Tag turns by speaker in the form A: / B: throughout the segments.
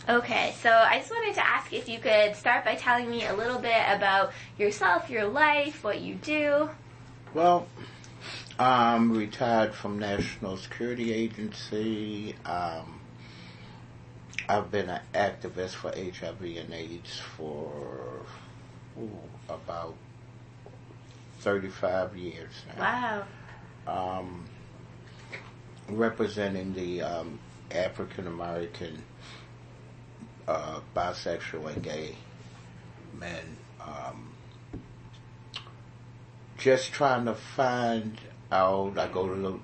A: Okay, so I just wanted to ask if you could start by telling me a little bit about yourself, your life, what you do.
B: Well, I'm retired from National Security Agency. I've been an activist for HIV and AIDS for about 35 years now.
A: Wow.
B: Representing the African American bisexual and gay men. Just trying to find out. I go to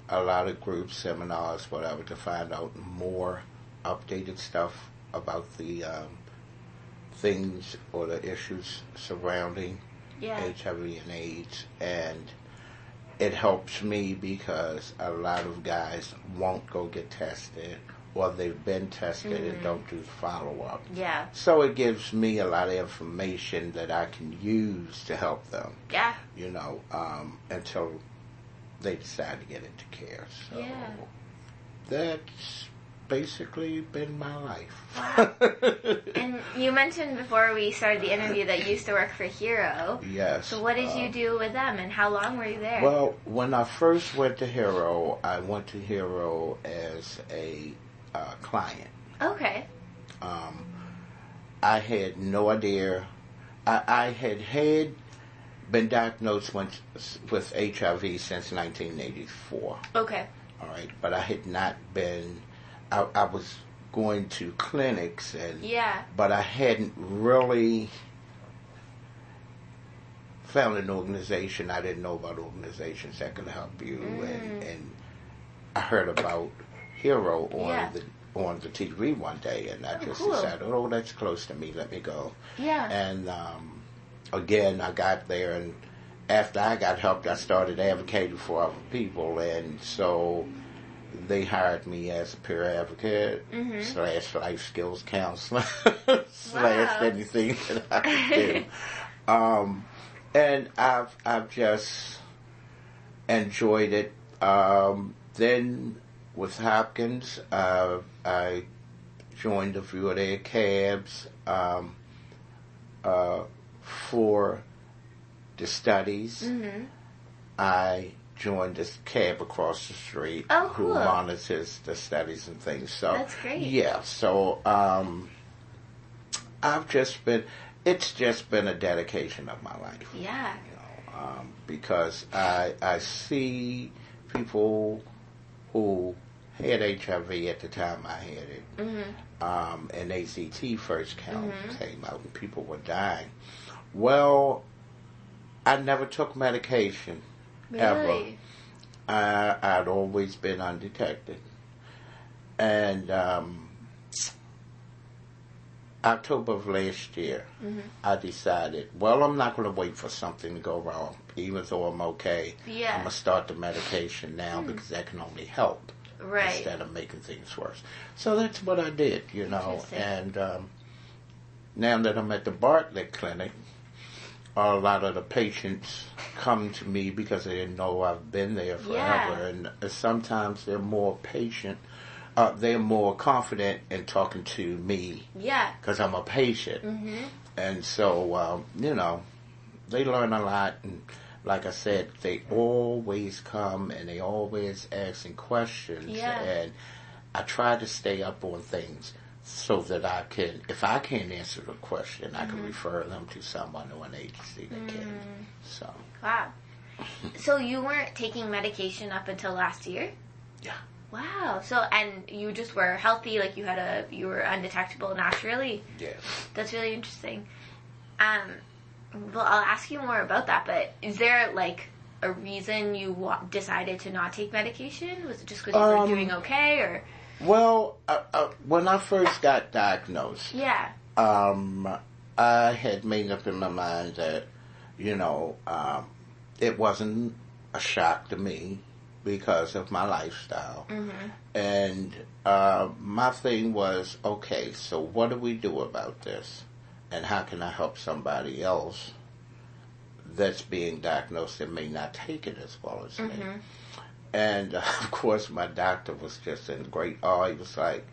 B: a lot of groups, seminars, whatever, to find out more updated stuff about the things or the issues surrounding HIV and AIDS. And it helps me because a lot of guys won't go get tested, or they've been tested and don't do follow-up.
A: Yeah.
B: So it gives me a lot of information that I can use to help them.
A: Yeah.
B: You know, until they decide to get into care. So that's basically been my life.
A: Wow. And you mentioned before we started the interview that you used to work for Hero.
B: Yes.
A: So what did you do with them, and how long were you there?
B: Well, when I first went to Hero, I went to Hero as a client.
A: Okay.
B: I had no idea. I had been diagnosed with HIV since 1984.
A: Okay.
B: All right, but I had not been. I was going to clinics but I hadn't really found an organization. I didn't know about organizations that could help you, and I heard about Hero on the TV one day, and I just decided, oh, that's close to me. Let me go.
A: Yeah.
B: And again, I got there, and after I got helped, I started advocating for other people, and so they hired me as a peer advocate / life skills counselor / anything that I could do. And I've just enjoyed it. Then with Hopkins, I joined a few of their cabs for the studies. I joined this cab across the street who monitors the studies and things. So
A: that's great.
B: Yeah, so it's just been a dedication of my life.
A: Yeah.
B: You know, because I see people who had HIV at the time I had it, and AZT first came out and people were dying. Well, I never took medication.
A: Really?
B: Ever. I'd always been undetected. And October of last year, I decided, well, I'm not going to wait for something to go wrong. Even though I'm okay, I'm going to start the medication now because that can only help instead of making things worse. So that's what I did, you know. And now that I'm at the Bartlett Clinic, a lot of the patients come to me because they didn't know I've been there forever, and sometimes they're more patient. They're more confident in talking to me because I'm a patient. And so, you know, they learn a lot. And like I said, they always come and they always asking questions. And I try to stay up on things so that I can, if I can't answer the question, I can refer them to someone or an agency that can. So.
A: Wow. So you weren't taking medication up until last year?
B: Yeah.
A: Wow. So, and you just were healthy, like you were undetectable naturally?
B: Yeah.
A: That's really interesting. Well, I'll ask you more about that, but is there, like, a reason you decided to not take medication? Was it just because you were doing okay, or?
B: Well, when I first got diagnosed, I had made up in my mind that, you know, it wasn't a shock to me because of my lifestyle. And my thing was, okay, so what do we do about this? And how can I help somebody else that's being diagnosed and may not take it as well as me? And, of course, my doctor was just in great awe. He was like,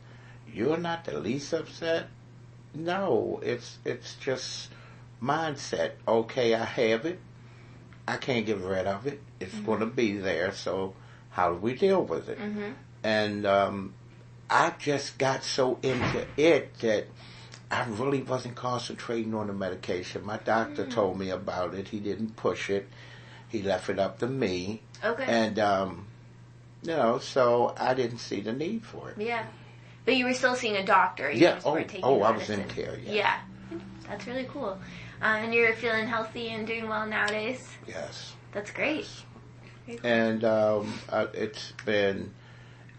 B: you're not the least upset? No, it's just mindset. Okay, I have it. I can't get rid of it. It's going to be there. So how do we deal with it? And I just got so into it that I really wasn't concentrating on the medication. My doctor told me about it. He didn't push it. He left it up to me.
A: Okay.
B: And, so I didn't see the need for it.
A: Yeah. But you were still seeing a doctor. You
B: yeah.
A: just weren't taking
B: I
A: medicine.
B: was in care,
A: Yeah. That's really cool. And you're feeling healthy and doing well nowadays?
B: Yes.
A: That's great.
B: Yes. And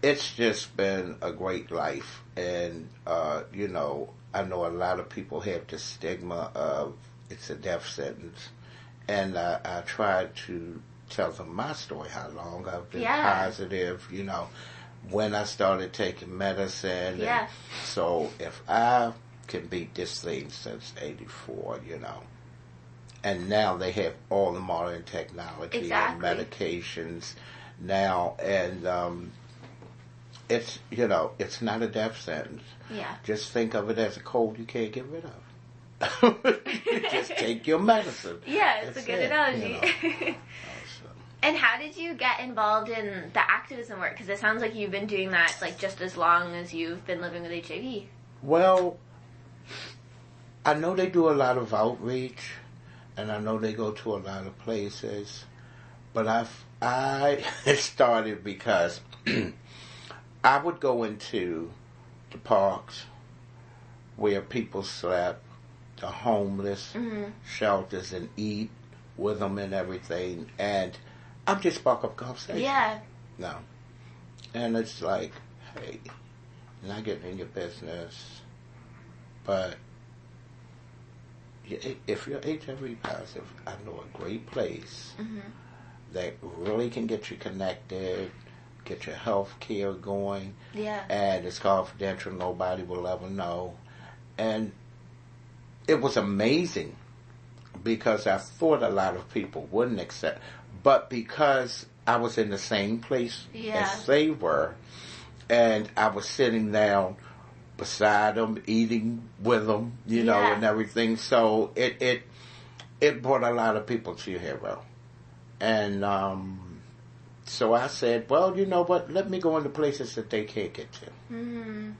B: it's just been a great life. And, I know a lot of people have the stigma of it's a death sentence. And I tried to tell them my story, how long I've been positive, when I started taking medicine.
A: Yeah.
B: And so if I can beat this thing since 84, and now they have all the modern technology and medications now, and it's it's not a death sentence.
A: Yeah.
B: Just think of it as a cold you can't get rid of. Just take your medicine.
A: Yeah, it's a good analogy. And how did you get involved in the activism work? Because it sounds like you've been doing that just as long as you've been living with HIV.
B: Well, I know they do a lot of outreach, and I know they go to a lot of places, but I started because I would go into the parks where people slept, the homeless, shelters, and eat with them and everything, and I'm just spark up conversation.
A: Yeah.
B: No. And it's like, hey, not getting in your business, but if you're HIV positive, I know a great place that really can get you connected, get your health care going.
A: Yeah.
B: And it's confidential. Nobody will ever know. And it was amazing because I thought a lot of people wouldn't accept. But because I was in the same place as they were, and I was sitting down beside them, eating with them, and everything. So it brought a lot of people to Hero. And so I said, well, you know what? Let me go into places that they can't get to. Mm-hmm.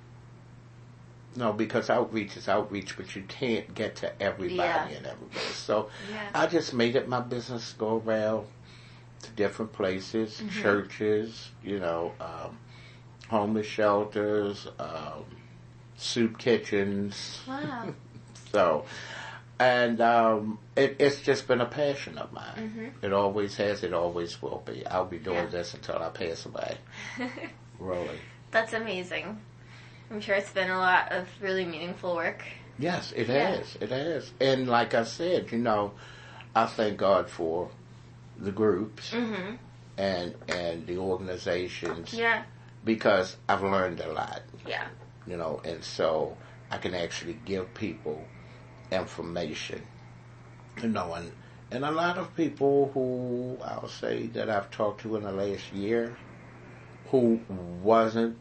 B: No, because outreach is outreach, but you can't get to everybody and everybody. So I just made it my business to go around to different places, churches, homeless shelters, soup kitchens.
A: Wow.
B: So, and it's just been a passion of mine. It always has, it always will be. I'll be doing this until I pass away. Really.
A: That's amazing. I'm sure it's been a lot of really meaningful work.
B: Yes, it has. It has. And like I said, I thank God for the groups and the organizations. Yeah. Because I've learned a lot.
A: Yeah.
B: And so I can actually give people information. And a lot of people who I'll say that I've talked to in the last year who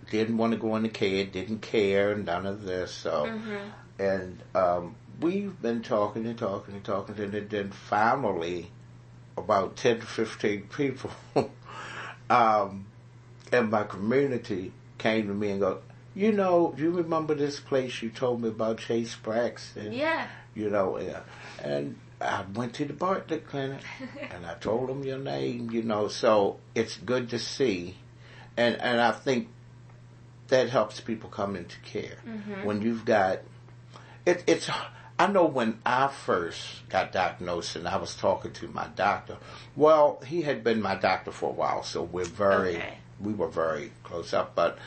B: didn't want to go into care, didn't care, none of this. So, and we've been talking, and then finally, about 10 to 15 people in my community came to me and go, do you remember this place you told me about, Chase Braxton?
A: Yeah.
B: And I went to the Bartlett Clinic, and I told them your name, so it's good to see. And I think that helps people come into care. When you've got, it's, I know when I first got diagnosed and I was talking to my doctor, well, he had been my doctor for a while, so we were very close up, but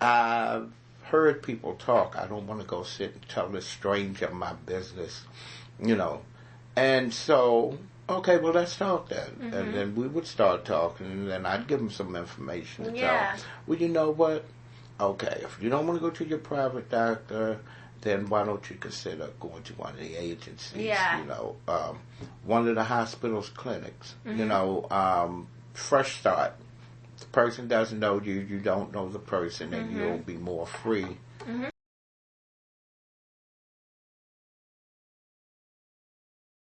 B: I've heard people talk. I don't want to go sit and tell a stranger my business, and so, okay, well, let's talk then. And then we would start talking, and then I'd give them some information and tell them, well, you know what? Okay, if you don't want to go to your private doctor, then why don't you consider going to one of the agencies?
A: Yeah.
B: One of the hospital's clinics. Fresh start. The person doesn't know you, you don't know the person, and you'll be more free
A: Mm-hmm.